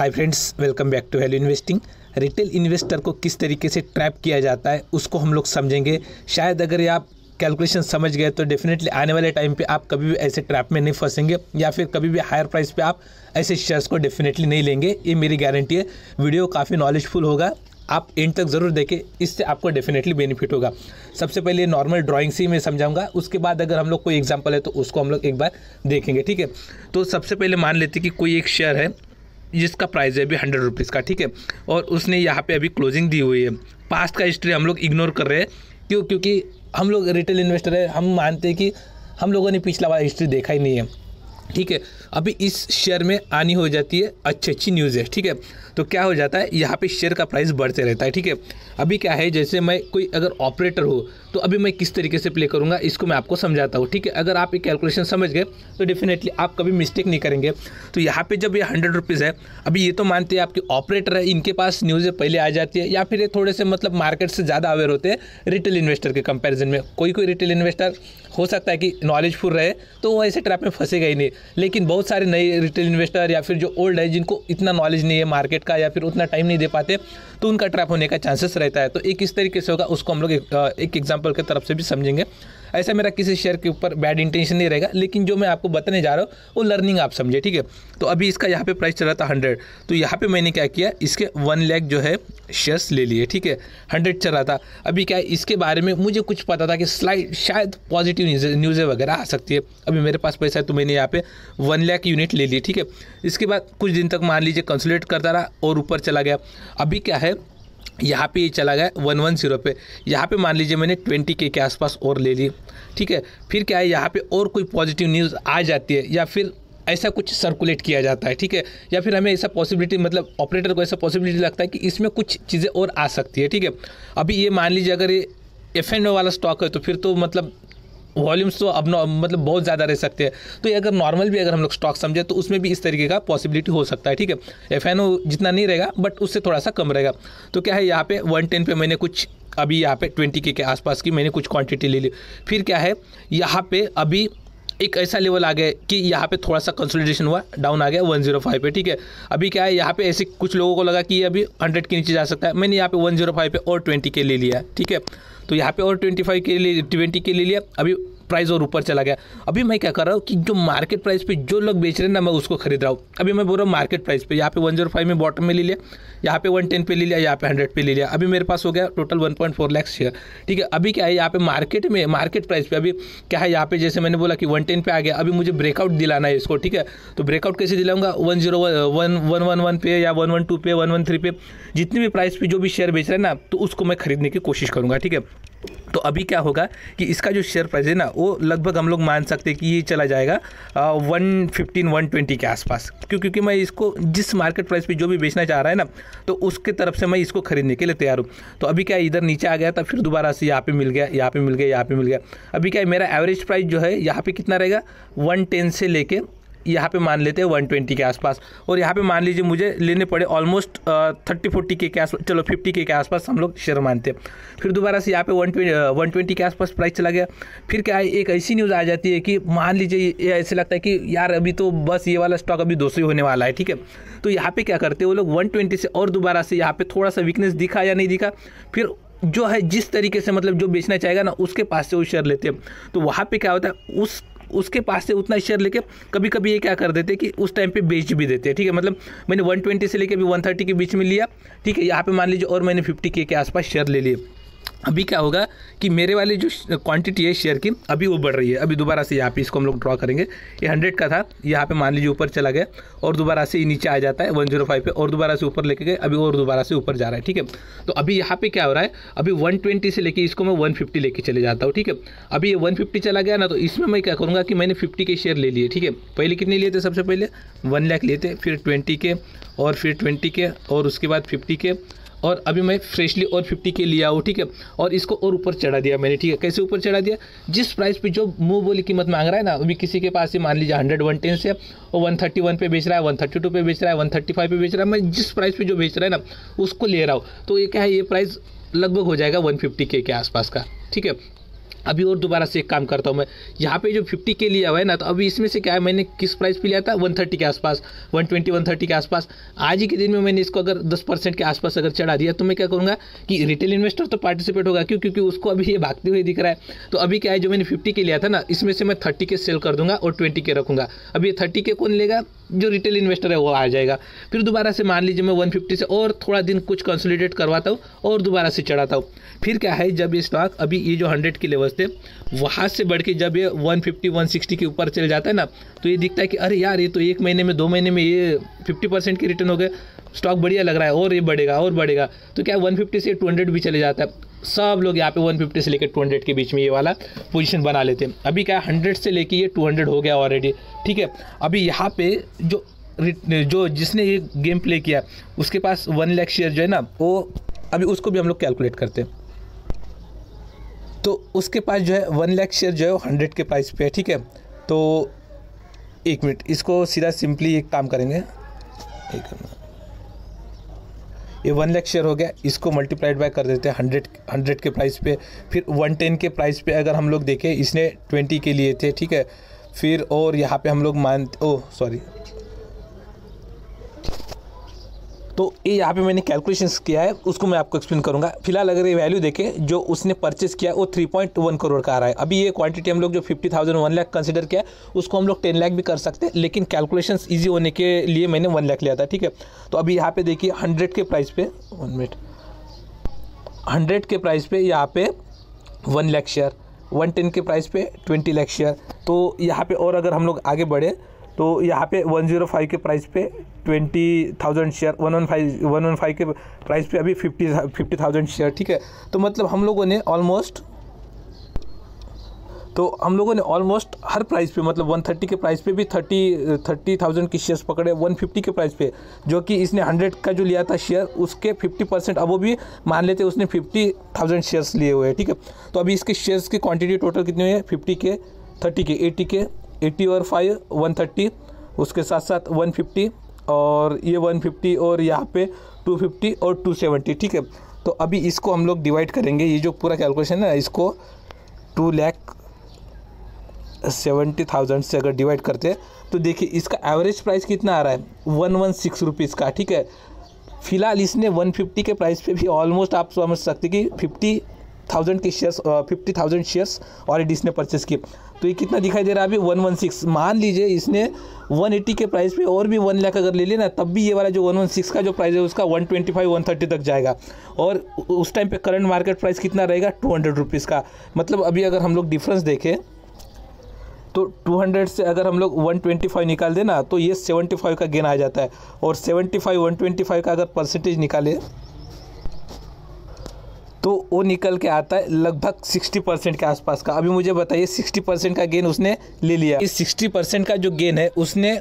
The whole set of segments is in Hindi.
Hi friends, welcome back to value investing. Retail investor को किस तरीके से ट्रैप किया जाता है उसको हम लोग समझेंगे। शायद अगर ये आप कैलकुलेशन समझ गए तो डेफिनेटली आने वाले टाइम पे आप कभी भी ऐसे ट्रैप में नहीं फंसेंगे या फिर कभी भी हायर प्राइस पे आप ऐसे शेयर्स को डेफिनेटली नहीं लेंगे, ये मेरी गारंटी है। वीडियो काफ़ी नॉलेजफुल होगा, आप एंड तक ज़रूर देखें, इससे आपको डेफिनेटली बेनिफिट होगा। सबसे पहले नॉर्मल ड्राइंग से ही मैं समझाऊंगा, उसके बाद अगर हम लोग कोई एग्जांपल है तो उसको हम लोग एक बार देखेंगे, ठीक है। तो सबसे पहले मान लेते कि कोई एक शेयर है जिसका प्राइस है अभी 100 रुपीज़ का, ठीक है, और उसने यहाँ पे अभी क्लोजिंग दी हुई है। पास्ट का हिस्ट्री हम लोग इग्नोर कर रहे हैं, क्योंकि हम लोग रिटेल इन्वेस्टर है, हम मानते हैं कि हम लोगों ने पिछला वाला हिस्ट्री देखा ही नहीं है, ठीक है। अभी इस शेयर में आनी हो जाती है अच्छी न्यूज़ है, ठीक है। तो क्या हो जाता है, यहाँ पे शेयर का प्राइस बढ़ते रहता है, ठीक है। अभी क्या है, जैसे मैं कोई अगर ऑपरेटर हो तो अभी मैं किस तरीके से प्ले करूँगा इसको मैं आपको समझाता हूँ, ठीक है। अगर आप एक कैलकुलेशन समझ गए तो डेफिनेटली आप कभी मिस्टेक नहीं करेंगे। तो यहाँ पे जब ये 100 रुपीज़ है, अभी ये तो मानते हैं आपके ऑपरेटर है, इनके पास न्यूज़ें पहले आ जाती है, या फिर ये थोड़े से मतलब मार्केट से ज़्यादा अवेयर होते हैं रिटेल इन्वेस्टर के कंपेरिजन में। कोई रिटेल इन्वेस्टर हो सकता है कि नॉलेजफुल रहे तो वो ऐसे ट्रैप में फंसेगा ही नहीं, लेकिन बहुत सारे नए रिटेल इन्वेस्टर या फिर जो ओल्ड है जिनको इतना नॉलेज नहीं है मार्केट का या फिर उतना टाइम नहीं दे पाते, तो उनका ट्रैप होने का चांसेस रहता है। तो एक इस तरीके से होगा, उसको हम लोग एक एग्जांपल की तरफ से भी समझेंगे। ऐसा मेरा किसी शेयर के ऊपर बैड इंटेंशन नहीं रहेगा, लेकिन जो मैं आपको बताने जा रहा हूँ वो लर्निंग आप समझे, ठीक है। तो अभी इसका यहाँ पे प्राइस चल रहा था 100, तो यहाँ पे मैंने क्या किया, इसके 1 लाख जो है शेयर्स ले लिए, ठीक है। 100 चल रहा था। अभी क्या है, इसके बारे में मुझे कुछ पता था कि शायद पॉजिटिव न्यूज़ें वगैरह आ सकती है। अभी मेरे पास पैसा है तो मैंने यहाँ पे 1 लाख यूनिट ले लिए, ठीक है। इसके बाद कुछ दिन तक मान लीजिए कंसोलिडेट करता रहा और ऊपर चला गया। अभी क्या है, यहाँ पे ये चला गया 110 पे। यहाँ पे मान लीजिए मैंने 20K के आसपास और ले ली, ठीक है। फिर क्या है, यहाँ पे और कोई पॉजिटिव न्यूज़ आ जाती है या फिर ऐसा कुछ सर्कुलेट किया जाता है, ठीक है, या फिर हमें ऐसा पॉसिबिलिटी, मतलब ऑपरेटर को ऐसा पॉसिबिलिटी लगता है कि इसमें कुछ चीज़ें और आ सकती है, ठीक है। अभी ये मान लीजिए अगर ये F&O वाला स्टॉक है तो फिर तो मतलब वॉल्यूम्स तो अब मतलब बहुत ज़्यादा रह सकते हैं। तो ये अगर नॉर्मल भी अगर हम लोग स्टॉक समझे तो उसमें भी इस तरीके का पॉसिबिलिटी हो सकता है, ठीक है। F&O जितना नहीं रहेगा बट उससे थोड़ा सा कम रहेगा। तो क्या है, यहाँ पे 110 पे मैंने कुछ, अभी यहाँ पे 20K के आसपास की मैंने कुछ क्वांटिटी ले ली। फिर क्या है, यहाँ पे अभी एक ऐसा लेवल आ गया कि यहाँ पे थोड़ा सा कंसोलिडेशन हुआ, डाउन आ गया 105 पे, ठीक है। अभी क्या है, यहाँ पे ऐसे कुछ लोगों को लगा कि ये अभी 100 के नीचे जा सकता है, मैंने यहाँ पे 105 पे और 20K ले लिया, ठीक है। तो यहाँ पे और 25 के लिए 20K ले लिया। अभी प्राइस और ऊपर चला गया। अभी मैं क्या कर रहा हूँ कि जो मार्केट प्राइस पे जो लोग बेच रहे हैं ना, मैं उसको खरीद रहा हूँ। अभी मैं बोल रहा हूँ मार्केट प्राइस पे, यहाँ पे 105 में बॉटम में ले लिया, यहाँ पे 110 पे ले लिया, यहाँ पे 100 पे ले लिया। अभी मेरे पास हो गया टोटल 1.4 लाख शेयर, ठीक है। अभी क्या है, यहाँ पे मार्केट प्राइस पे अभी क्या है, यहाँ पे जैसे मैंने बोला कि 110 पे आ गया। अभी मुझे ब्रेकआउट दिलाना है इसको, ठीक है। तो ब्रेकआउट कैसे दिलाऊंगा, 111 पे या 112 पे, 113 पे, जितनी भी प्राइस पे जो भी शेयर बेच रहे हैं ना, तो उसको मैं खरीदने की कोशिश करूँगा, ठीक है। तो अभी क्या होगा कि इसका जो शेयर प्राइस है ना, वो लगभग हम लोग मान सकते हैं कि ये चला जाएगा 115-120 के आसपास, क्योंकि मैं इसको जिस मार्केट प्राइस पे जो भी बेचना चाह रहा है ना, तो उसके तरफ से मैं इसको खरीदने के लिए तैयार हूँ। तो अभी क्या है, इधर नीचे आ गया था, फिर दोबारा से यहाँ पे मिल गया, यहाँ पे मिल गया, यहाँ पे मिल गया। अभी क्या है, मेरा एवरेज प्राइस जो है यहाँ पे कितना रहेगा, 110 से लेके यहाँ पे मान लेते हैं 120 के आसपास, और यहाँ पे मान लीजिए मुझे लेने पड़े ऑलमोस्ट 30-40K के आसपास, चलो 50K के आसपास हम लोग शेयर मानते हैं। फिर दोबारा से यहाँ पे 120 के आसपास प्राइस चला गया। फिर क्या है, एक ऐसी न्यूज़ आ जाती है कि मान लीजिए ये ऐसे लगता है कि यार अभी तो बस ये वाला स्टॉक अभी 200 होने वाला है, ठीक है। तो यहाँ पे क्या करते हैं वो लोग 120 से और दोबारा से यहाँ पे थोड़ा सा वीकनेस दिखा या नहीं दिखा, फिर जो है जिस तरीके से मतलब जो बेचना चाहेगा ना उसके पास से वो शेयर लेते हैं। तो वहाँ पे क्या होता है, उसके पास से उतना शेयर लेके कभी कभी ये क्या कर देते हैं कि उस टाइम पे बेच भी देते हैं, ठीक है। मतलब मैंने 120 से लेके अभी 130 के बीच में लिया, ठीक है। यहाँ पे मान लीजिए और मैंने 50K के आसपास शेयर ले लिए। अभी क्या होगा कि मेरे वाली जो क्वांटिटी है शेयर की, अभी वो बढ़ रही है। अभी दोबारा से यहाँ पे इसको हम लोग ड्रॉ करेंगे, ये 100 का था, यहाँ पे मान लीजिए ऊपर चला गया और दोबारा से नीचे आ जाता है 105 पे, और दोबारा से ऊपर लेके गए, अभी और दोबारा से ऊपर जा रहा है, ठीक है। तो अभी यहाँ पे क्या हो रहा है, अभी 120 से लेके इसको मैं 150 लेके चले जाता हूँ, ठीक है। अभी ये 150 चला गया ना, तो इसमें मैं क्या करूँगा कि मैंने 50 के शेयर ले लिए, ठीक है। पहले कितने लिए थे, सबसे पहले 1 लाख लिए थे, फिर 20K और फिर 20K और उसके बाद 50K, और अभी मैं फ्रेशली और 50K लिया हूँ, ठीक है। और इसको और ऊपर चढ़ा दिया मैंने, ठीक है। कैसे ऊपर चढ़ा दिया, जिस प्राइस पे जो मुंह बोली कीमत मांग रहा है ना, अभी किसी के पास से मान लीजिए 110 से और 131 पे बेच रहा है, 132 पे बेच रहा है, 135 पे बेच रहा है, मैं जिस प्राइस पे जो बेच रहा है ना उसको ले रहा हूँ। तो ये क्या है, ये प्राइस लगभग हो जाएगा 150K के आसपास का, ठीक है। अभी और दोबारा से एक काम करता हूँ मैं, यहाँ पे जो 50 के लिया हुआ है ना, तो अभी इसमें से क्या है, मैंने किस प्राइस पे लिया था, 130 के आसपास, 120 130 के आसपास। आज ही के दिन में मैंने इसको अगर 10% के आसपास अगर चढ़ा दिया तो मैं क्या करूँगा कि रिटेल इन्वेस्टर तो पार्टिसिपेट होगा, क्यों, क्योंकि उसको अभी ये भागते हुए दिख रहा है। तो अभी क्या है, जो मैंने 50 के लिया था ना, इसमें से मैं 30 के सेल कर दूंगा और 20 के रखूँगा। अब ये 30 के कौन लेगा, जो रिटेल इन्वेस्टर है वो आ जाएगा। फिर दोबारा से मान लीजिए मैं 150 से और थोड़ा दिन कुछ कंसोलिडेट करवाता हूँ और दोबारा से चढ़ाता हूँ। फिर क्या है, जब ये स्टॉक अभी ये जो 100 के लेवल्स थे वहाँ से बढ़ के जब ये 150 160 के ऊपर चल जाता है ना, तो ये दिखता है कि अरे यार, ये तो 1 महीने में 2 महीने में ये 50% की रिटर्न हो गए, स्टॉक बढ़िया लग रहा है और ये बढ़ेगा और बढ़ेगा। तो क्या 150 से 200 भी चले जाता है। सब लोग यहाँ पे 150 से लेकर 200 के बीच में ये वाला पोजीशन बना लेते हैं। अभी क्या 100 से लेके ये 200 हो गया ऑलरेडी, ठीक है। अभी यहाँ पे जो जिसने ये गेम प्ले किया उसके पास 1 लाख शेयर जो है ना, वो अभी उसको भी हम लोग कैलकुलेट करते हैं। तो उसके पास जो है 1 लाख शेयर जो है वो 100 के प्राइस पे है, ठीक है। तो 1 मिनट, इसको सीधा सिंपली एक काम करेंगे, ये 1 लाख शेयर हो गया, इसको मल्टीप्लाइड बाय कर देते हैं 100 के प्राइस पे। फिर 110 के प्राइस पे अगर हम लोग देखें, इसने 20 के लिए थे, ठीक है। फिर और यहाँ पे हम लोग तो ये यहाँ पे मैंने कैलकुलेशंस किया है, उसको मैं आपको एक्सप्लेन करूँगा। फिलहाल अगर ये वैल्यू देखें जो उसने परचेस किया वो 3.1 करोड़ का आ रहा है। अभी ये क्वांटिटी हम लोग जो 50,000 1 लाख कंसिडर किया उसको हम लोग 10 लाख भी कर सकते हैं, लेकिन कैलकुलेशंस ईजी होने के लिए मैंने 1 लाख लिया था, ठीक है। तो अभी यहाँ पे देखिए 100 के प्राइस पे 100 के प्राइस पे यहाँ पे 1 लाख शेयर, 110 के प्राइस पे 20 लाख शेयर। तो यहाँ पे और अगर हम लोग आगे बढ़े तो यहाँ पे 105 के प्राइस पे 20,000 शेयर, 115 के प्राइस पे अभी 50,000 शेयर, ठीक है। तो मतलब हम लोगों ने ऑलमोस्ट हर प्राइस पे, मतलब 130 के प्राइस पे भी 30,000 की शेयर्स पकड़े, 150 के प्राइस पे जो कि इसने 100 का जो लिया था शेयर उसके 50%, अब वो भी मान लेते उसने 50,000 शेयर्स लिए हुए हैं, ठीक है। तो अभी इसके शेयर्स की क्वांटिटी टोटल कितनी हुई है, 50 के, 30 के, 80 और 5 130, उसके साथ साथ 150 और ये 150 और यहाँ पे 250 और 270, ठीक है। तो अभी इसको हम लोग डिवाइड करेंगे, ये जो पूरा कैलकुलेशन है इसको 2,70,000 से अगर डिवाइड करते हैं तो देखिए इसका एवरेज प्राइस कितना आ रहा है, 116 रुपीज़ का, ठीक है। फिलहाल इसने 150 के प्राइस पे भी ऑलमोस्ट आप समझ सकते कि 50,000 शेयर्स ऑलरेडी इसने परचेस किए। तो ये कितना दिखाई दे रहा है अभी, 116। मान लीजिए इसने 180 के प्राइस पे और भी 1 लाख अगर ले लेना, तब भी ये वाला जो 116 का जो प्राइस है उसका 125 130 तक जाएगा। और उस टाइम पे करंट मार्केट प्राइस कितना रहेगा, 200 रुपीज़ का। मतलब अभी अगर हम लोग डिफरेंस देखें तो 200 से अगर हम लोग 125 निकाल देना तो ये 75 का गेन आ जाता है। और 75 125 का अगर परसेंटेज निकाले तो वो निकल के आता है लगभग 60% के आसपास का। अभी मुझे बताइए 60% का गेन उसने ले लिया। इस 60% का जो गेन है उसने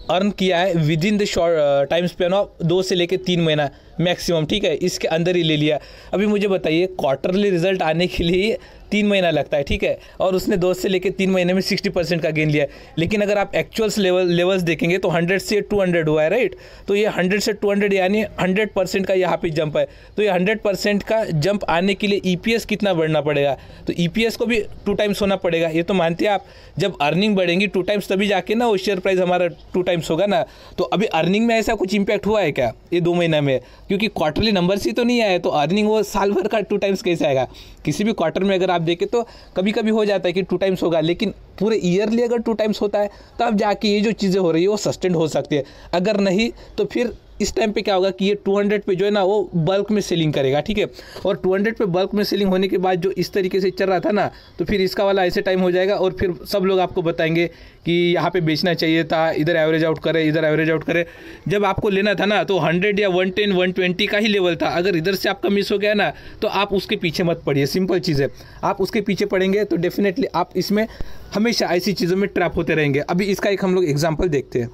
अर्न किया है with in the short time span of 2 से लेकर 3 महीना मैक्सिमम, ठीक है। इसके अंदर ही ले लिया। अभी मुझे बताइए क्वार्टरली रिजल्ट आने के लिए 3 महीना लगता है, ठीक है। और उसने 2 से लेकर 3 महीने में 60% का गेन लिया है। लेकिन अगर आप एक्चुअल्स लेवल्स देखेंगे तो 100 से 200 हुआ है, राइट। तो ये 100 से 200 यानी 100% का यहाँ पे जंप है। तो ये 100% का जंप आने के लिए EPS कितना बढ़ना पड़ेगा, तो EPS को भी 2 टाइम्स होना पड़ेगा। ये तो मानते हैं आप, जब अर्निंग बढ़ेंगी 2 टाइम्स तभी जाके ना वो शेयर प्राइस हमारा 2 टाइम्स होगा ना। तो अभी अर्निंग में ऐसा कुछ इम्पैक्ट हुआ है क्या ये 2 महीना में, क्योंकि क्वार्टरली नंबर्स ही तो नहीं आए, तो अर्निंग वो साल भर का 2 टाइम्स कैसे आएगा। किसी भी क्वार्टर में अगर आप देखें तो कभी कभी हो जाता है कि 2 टाइम्स होगा, लेकिन पूरे ईयरली अगर 2 टाइम्स होता है तब जाके ये जो चीज़ें हो रही है वो सस्टेन हो सकती है। अगर नहीं तो फिर इस टाइम पे क्या होगा कि ये 200 पे जो है ना वो बल्क में सेलिंग करेगा, ठीक है। और 200 पे बल्क में सेलिंग होने के बाद जो इस तरीके से चल रहा था ना, तो फिर इसका वाला ऐसे टाइम हो जाएगा और फिर सब लोग आपको बताएंगे कि यहाँ पे बेचना चाहिए था, इधर एवरेज आउट करे, इधर एवरेज आउट करे। जब आपको लेना था ना तो 100 या 110 120 का ही लेवल था। अगर इधर से आपका मिस हो गया ना तो आप उसके पीछे मत पड़िए, सिंपल चीज़ है। आप उसके पीछे पड़ेंगे तो डेफिनेटली आप इसमें हमेशा ऐसी चीज़ों में ट्रैप होते रहेंगे। अभी इसका एक हम लोग एग्जाम्पल देखते हैं।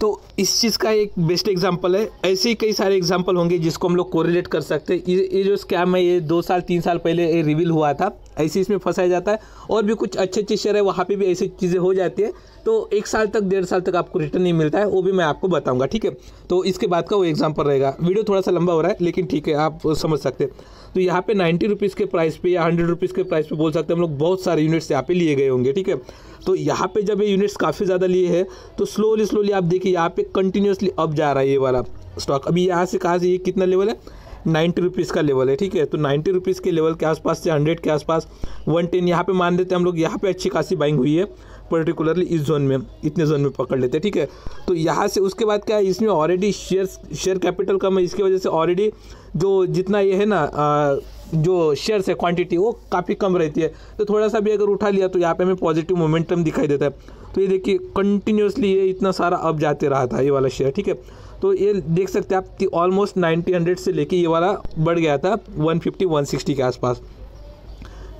तो इस चीज़ का एक बेस्ट एग्जांपल है, ऐसे ही कई सारे एग्जांपल होंगे जिसको हम लोग कोरिलेट कर सकते हैं। ये जो स्कैम है ये 2 साल 3 साल पहले ये रिवील हुआ था, ऐसे इसमें फंसाया जाता है। और भी कुछ अच्छे अच्छे शेयर है वहाँ पे भी ऐसी चीज़ें हो जाती है, तो 1 साल तक 1.5 साल तक आपको रिटर्न नहीं मिलता है, वो भी मैं आपको बताऊंगा, ठीक है। तो इसके बाद का वो एग्जाम्पल रहेगा। वीडियो थोड़ा सा लंबा हो रहा है लेकिन ठीक है, आप समझ सकते हैं। तो यहाँ पे 90 रुपीज़ के प्राइस पे या 100 रुपीज़ के प्राइस पे बोल सकते हैं हम लोग बहुत सारे यूनिट्स यहाँ पे लिए गए होंगे, ठीक है। तो यहाँ पे जब ये यूनिट्स काफ़ी ज़्यादा लिए हैं तो स्लोली आप देखिए यहाँ पे कंटिन्यूसली अप जा रहा है ये वाला स्टॉक। अभी यहाँ से कहाँ से ये कितना लेवल है, 90 रुपीज़ का लेवल है, ठीक है। तो 90 रुपीज़ के लेवल के आसपास से 100 के आसपास 110 यहाँ पे मान लेते हैं हम लोग। यहाँ पे अच्छी खासी बाइंग हुई है पर्टिकुलरली इस जोन में, इतने जोन में पकड़ लेते हैं, ठीक है। तो यहाँ से उसके बाद क्या है, इसमें ऑलरेडी शेयर कैपिटल कम है, इसकी वजह से ऑलरेडी जो जितना ये है ना जो शेयर्स है क्वांटिटी वो काफ़ी कम रहती है। तो थोड़ा सा भी अगर उठा लिया तो यहाँ पे हमें पॉजिटिव मोमेंटम दिखाई देता है। तो ये देखिए कंटिन्यूसली ये इतना सारा अप जाते रहा था ये वाला शेयर, ठीक है। तो ये देख सकते हैं आप कि ऑलमोस्ट 90-100 से लेके ये वाला बढ़ गया था 150-160 के आसपास,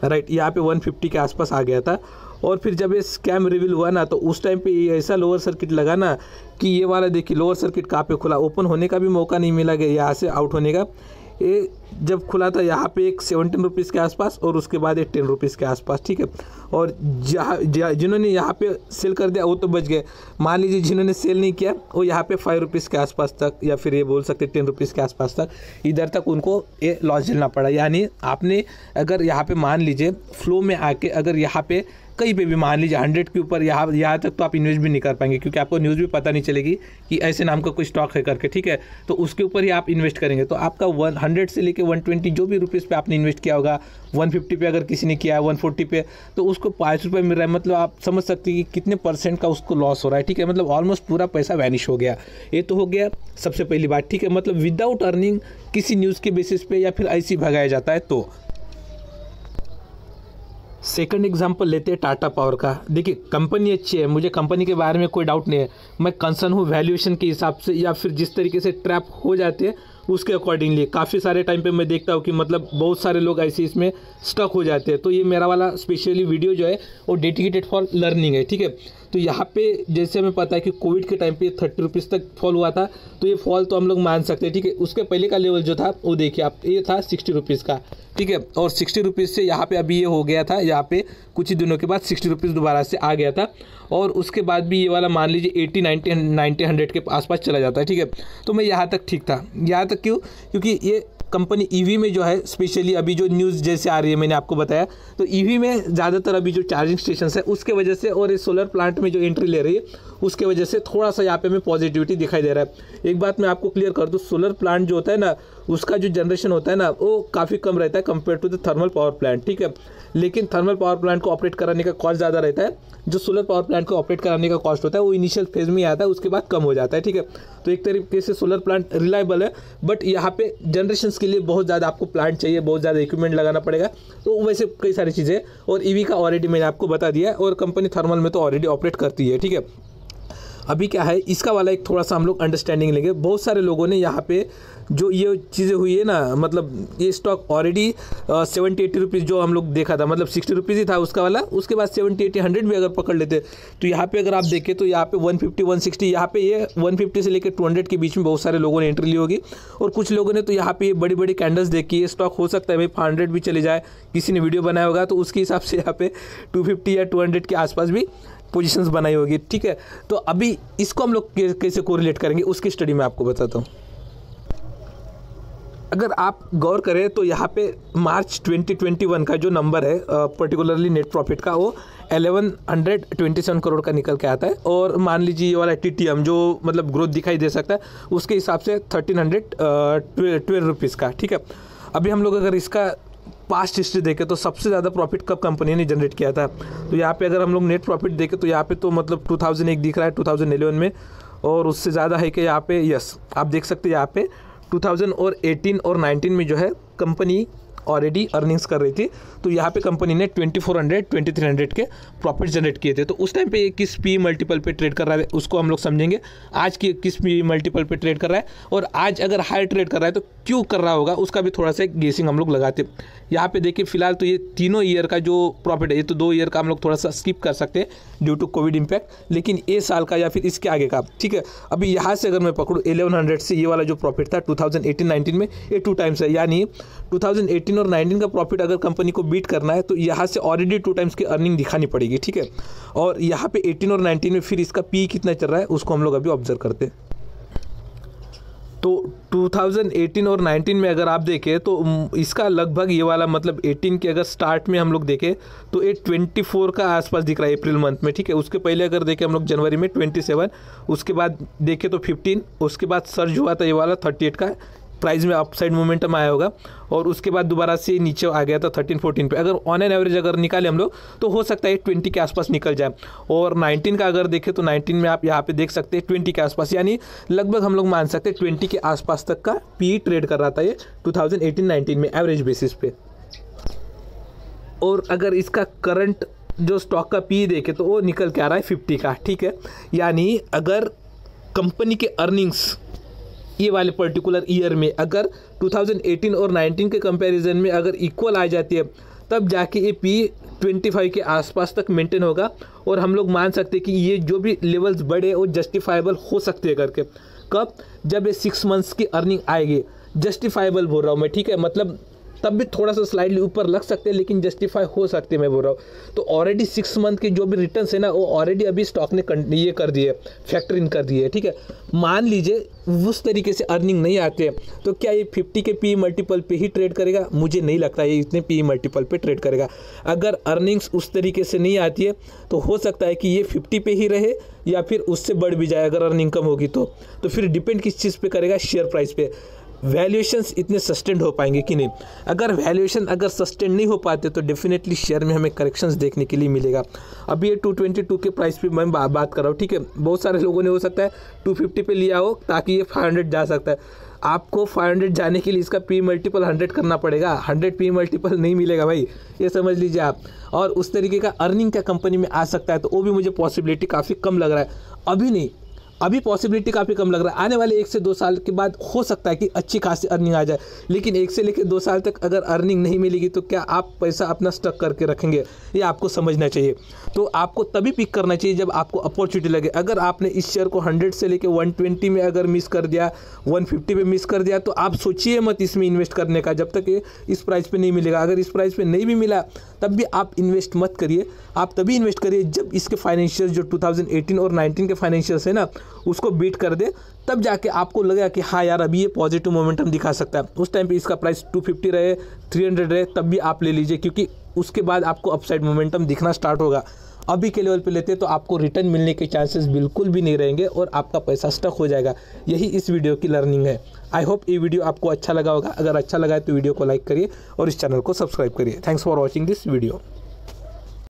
राइट। यहाँ पे 150 के आसपास आ गया था। और फिर जब ये स्कैम रिवील हुआ ना तो उस टाइम पे ये ऐसा लोअर सर्किट लगा ना कि ये वाला देखिए लोअर सर्किट कहाँ पे खुला, ओपन होने का भी मौका नहीं मिला गया यहाँ से आउट होने का। ये जब खुला था यहाँ पे एक 17 रुपीज़ के आसपास और उसके बाद एक 10 रुपीज़ के आसपास, ठीक है। और जिन्होंने यहाँ पे सेल कर दिया वो तो बच गए। मान लीजिए जिन्होंने सेल नहीं किया वो यहाँ पे 5 रुपीज़ के आसपास तक या फिर ये बोल सकते 10 रुपीज़ के आसपास तक इधर तक उनको ये लॉस झेलना पड़ा। यानी आपने अगर यहाँ पे मान लीजिए फ्लो में आके अगर यहाँ पे कहीं पे भी मान लीजिए 100 के ऊपर यहाँ तक तो आप इन्वेस्ट भी नहीं कर पाएंगे, क्योंकि आपको न्यूज़ भी पता नहीं चलेगी कि ऐसे नाम का कोई स्टॉक है करके, ठीक है। तो उसके ऊपर ही आप इन्वेस्ट करेंगे तो आपका 100 से लेके 120 जो भी रुपीज़ पे आपने इन्वेस्ट किया होगा, 150 पे अगर किसी ने किया है 140 पे, तो उसको 5 रुपये मिल रहा है। मतलब आप समझ सकते हैं कि कितने % का उसको लॉस हो रहा है, ठीक है। मतलब ऑलमोस्ट पूरा पैसा वैनिश हो गया। ये तो हो गया सबसे पहली बात, ठीक है। मतलब विदाउट अर्निंग किसी न्यूज़ के बेसिस पे या फिर ऐसी भगाया जाता है। तो सेकंड एग्जांपल लेते हैं टाटा पावर का। देखिए कंपनी अच्छी है, मुझे कंपनी के बारे में कोई डाउट नहीं है। मैं कंसर्न हूँ वैल्यूएशन के हिसाब से या फिर जिस तरीके से ट्रैप हो जाते हैं उसके अकॉर्डिंगली। काफ़ी सारे टाइम पे मैं देखता हूँ कि मतलब बहुत सारे लोग ऐसे इसमें स्टक हो जाते हैं। तो ये मेरा वाला स्पेशली वीडियो जो है वो डेडिकेटेड फॉर लर्निंग है, ठीक है। तो यहाँ पे जैसे हमें पता है कि कोविड के टाइम पे 30 रुपीज़ तक फॉल हुआ था, तो ये फॉल तो हम लोग मान सकते हैं, ठीक है। उसके पहले का लेवल जो था वो देखिए आप, ये था 60 रुपीज़ का, ठीक है। और 60 रुपीज़ से यहाँ पे अभी ये हो गया था, यहाँ पे कुछ ही दिनों के बाद 60 रुपीज़ दोबारा से आ गया था। और उसके बाद भी ये वाला मान लीजिए 80, 90, 100 के आसपास चला जाता है, ठीक है। तो मैं यहाँ तक ठीक था। यहाँ तक क्यों? क्योंकि ये कंपनी ईवी में जो है स्पेशली अभी जो न्यूज़ जैसे आ रही है मैंने आपको बताया, तो ईवी में ज़्यादातर अभी जो चार्जिंग स्टेशन है उसके वजह से और इस सोलर प्लांट में जो एंट्री ले रही है उसके वजह से थोड़ा सा यहाँ पे हमें पॉजिटिविटी दिखाई दे रहा है। एक बात मैं आपको क्लियर कर दूँ, सोलर प्लांट जो होता है ना उसका जो जनरेशन होता है ना वो काफ़ी कम रहता है compare to the thermal power plant, ठीक है। लेकिन थर्मल पावर प्लांट को ऑपरेट कराने का कॉस्ट ज़्यादा रहता है, जो सोलर पावर प्लांट को ऑपरेट कराने का कॉस्ट होता है वो इनिशियल फेज में आता है, उसके बाद कम हो जाता है, ठीक है। तो एक तरीके से सोलर प्लांट रिलायबल है, बट यहाँ पे जनरेशन के लिए बहुत ज़्यादा आपको प्लांट चाहिए, बहुत ज़्यादा इक्विपमेंट लगाना पड़ेगा। तो वैसे कई सारी चीज़ें, और ईवी का ऑलरेडी मैंने आपको बता दिया है, और कंपनी थर्मल में तो ऑलरेडी ऑपरेट करती है, ठीक है। अभी क्या है इसका वाला एक थोड़ा सा हम लोग अंडरस्टैंडिंग लेंगे। बहुत सारे लोगों ने यहाँ पे जो ये चीज़ें हुई है ना, मतलब ये स्टॉक ऑलरेडी 70-80 रुपीज़ जो हम लोग देखा था, मतलब 60 रुपीज़ ही था उसका वाला, उसके बाद 70-80-100 भी अगर पकड़ लेते तो यहाँ पे अगर आप देखें तो यहाँ पे 150-160, यहाँ पे ये 150 से लेकर 200 के बीच में बहुत सारे लोगों ने एंट्री ली होगी। और कुछ लोगों ने तो यहाँ पे बड़ी बड़ी कैंडल्स देखी, ये स्टॉक हो सकता है भाई 500 भी चले जाए, किसी ने वीडियो बनाया होगा तो उसके हिसाब से यहाँ पे 250 या 200 के आसपास भी पोजीशंस बनाई होगी, ठीक है। तो अभी इसको हम लोग कैसे कोरिलेट करेंगे उसकी स्टडी मैं आपको बताता हूँ। अगर आप गौर करें तो यहाँ पे मार्च 2021 का जो नंबर है पर्टिकुलरली नेट प्रॉफिट का, वो 1127 करोड़ का निकल के आता है। और मान लीजिए ये वाला TTM जो मतलब ग्रोथ दिखाई दे सकता है उसके हिसाब से 1312 रुपीज़ का, ठीक है। अभी हम लोग अगर इसका पास्ट हिस्ट्री देखें तो सबसे ज़्यादा प्रॉफिट कब कंपनी ने जनरेट किया था, तो यहाँ पे अगर हम लोग नेट प्रॉफिट देखें तो यहाँ पे तो मतलब 2001 दिख रहा है, 2011 में, और उससे ज़्यादा है कि यहाँ पे यस आप देख सकते हैं यहाँ पे 2018 और 19 में जो है कंपनी ऑलरेडी अर्निंग्स कर रही थी। तो यहाँ पे कंपनी ने 2400-2300 के प्रॉफिट जनरेट किए थे। तो उस टाइम पे ये किस पी मल्टीपल पे ट्रेड कर रहा है उसको हम लोग समझेंगे। आज की किस पी मल्टीपल पे ट्रेड कर रहा है, और आज अगर हाई ट्रेड कर रहा है तो क्यों कर रहा होगा उसका भी थोड़ा सा गेसिंग हम लोग लगाते। यहाँ पे देखिए फिलहाल तो ये तीनों ईयर का जो प्रॉफिट है, ये तो 2 ईयर का हम लोग थोड़ा सा स्किप कर सकते हैं ड्यू टू कोविड इम्पैक्ट, लेकिन ये साल का या फिर इसके आगे का, ठीक है। अभी यहाँ से अगर मैं पकड़ूँ 1100 से ये वाला जो प्रॉफिट था 2018-19 में, ये 2 टाइम्स है। यानी 2018 2018 और 19 का प्रॉफिट अगर कंपनी को बीट करना है तो यहाँ से ऑलरेडी 2 टाइम्स की अर्निंग दिखानी पड़ेगी, ठीक है। और यहाँ पे 18 और 19 में फिर इसका पी कितना चल रहा है उसको हम लोग अभी ऑब्जर्व करते हैं। तो 2018 और 19 में अगर आप देखें तो इसका लगभग ये वाला मतलब 18 के अगर स्टार्ट में हम लोग देखें तो ये 24 का आसपास दिख रहा है अप्रैल मंथ में, ठीक है। उसके पहले अगर देखें हम लोग जनवरी में 27, उसके बाद देखें तो 15, उसके बाद सर्ज हुआ था ये वाला 38 का, प्राइस में अपसाइड मोमेंटम आया होगा, और उसके बाद दोबारा से नीचे आ गया था 13-14 पे। अगर ऑन एन एवरेज अगर निकाले हम लोग तो हो सकता है 20 के आसपास निकल जाए। और 19 का अगर देखें तो 19 में आप यहाँ पे देख सकते हैं 20 के आसपास, यानी लगभग हम लोग मान सकते हैं 20 के आसपास तक का पी ट्रेड कर रहा था ये 2018-19 में एवरेज बेसिस पे। और अगर इसका करंट जो स्टॉक का पी देखे तो वो निकल के आ रहा है 50 का, ठीक है। यानी अगर कंपनी के अर्निंग्स ये वाले पर्टिकुलर ईयर में अगर 2018 और 19 के कंपैरिजन में अगर इक्वल आ जाती है तब जाके ये पी 25 के आसपास तक मेंटेन होगा, और हम लोग मान सकते हैं कि ये जो भी लेवल्स बढ़े वो जस्टिफाइबल हो सकते हैं करके। कब? जब ये 6 मंथ्स की अर्निंग आएगी, जस्टिफाइबल बोल रहा हूँ मैं, ठीक है। मतलब तब भी थोड़ा सा स्लाइडली ऊपर लग सकते हैं लेकिन जस्टिफाई हो सकते हैं, मैं बोल रहा हूँ। तो ऑलरेडी 6 मंथ के जो भी रिटर्न्स है ना वो ऑलरेडी अभी स्टॉक ने ये कर दिए, फैक्टर इन कर दिए, ठीक है। मान लीजिए उस तरीके से अर्निंग नहीं आते हैं तो क्या ये 50 के पी मल्टीपल पे ही ट्रेड करेगा? मुझे नहीं लगता ये इतने पी मल्टीपल पे ट्रेड करेगा। अगर अर्निंग्स उस तरीके से नहीं आती है तो हो सकता है कि ये 50 पे ही रहे या फिर उससे बढ़ भी जाए अगर अर्निंग कम होगी तो फिर डिपेंड किस चीज़ पे करेगा? शेयर प्राइस पे। वैल्यूएशंस इतने सस्टेंड हो पाएंगे कि नहीं? अगर वैल्यूएशन अगर सस्टेंड नहीं हो पाते तो डेफिनेटली शेयर में हमें करेक्शंस देखने के लिए मिलेगा। अभी ये 222 के प्राइस पे मैं बात कर रहा हूँ, ठीक है। बहुत सारे लोगों ने हो सकता है 250 पे लिया हो ताकि ये 500 जा सकता है। आपको 500 जाने के लिए इसका पी मल्टीपल 100 करना पड़ेगा, 100 पी मल्टीपल नहीं मिलेगा भाई, ये समझ लीजिए आप। और उस तरीके का अर्निंग क्या कंपनी में आ सकता है तो वो भी मुझे पॉसिबिलिटी काफ़ी कम लग रहा है। अभी नहीं, अभी पॉसिबिलिटी काफ़ी कम लग रहा है। आने वाले 1 से 2 साल के बाद हो सकता है कि अच्छी खासी अर्निंग आ जाए, लेकिन 1 से लेकर 2 साल तक अगर अर्निंग नहीं मिलेगी तो क्या आप पैसा अपना स्टक करके रखेंगे? ये आपको समझना चाहिए। तो आपको तभी पिक करना चाहिए जब आपको अपॉर्चुनिटी लगे। अगर आपने इस शेयर को 100 से लेकर 120 में अगर मिस कर दिया, 150 पे मिस कर दिया तो आप सोचिए मत इसमें इन्वेस्ट करने का जब तक ये इस प्राइस पे नहीं मिलेगा। अगर इस प्राइस पे नहीं भी मिला तब भी आप इन्वेस्ट मत करिए। आप तभी इन्वेस्ट करिए जब इसके फाइनेंशियल जो 2018 और 19 के फाइनेंशियल्स है ना उसको बीट कर दे, तब जाके आपको लगेगा कि हाँ यार अभी ये पॉजिटिव मोमेंटम दिखा सकता है। उस टाइम पे इसका प्राइस 250 रहे, 300 रहे, तब भी आप ले लीजिए, क्योंकि उसके बाद आपको अपसाइड मोमेंटम दिखना स्टार्ट होगा। अभी के लेवल पे लेते तो आपको रिटर्न मिलने के चांसेस बिल्कुल भी नहीं रहेंगे और आपका पैसा स्टक हो जाएगा। यही इस वीडियो की लर्निंग है। आई होप ये वीडियो आपको अच्छा लगा होगा। अगर अच्छा लगा है तो वीडियो को लाइक करिए और इस चैनल को सब्सक्राइब करिए। Thanks for watching this video.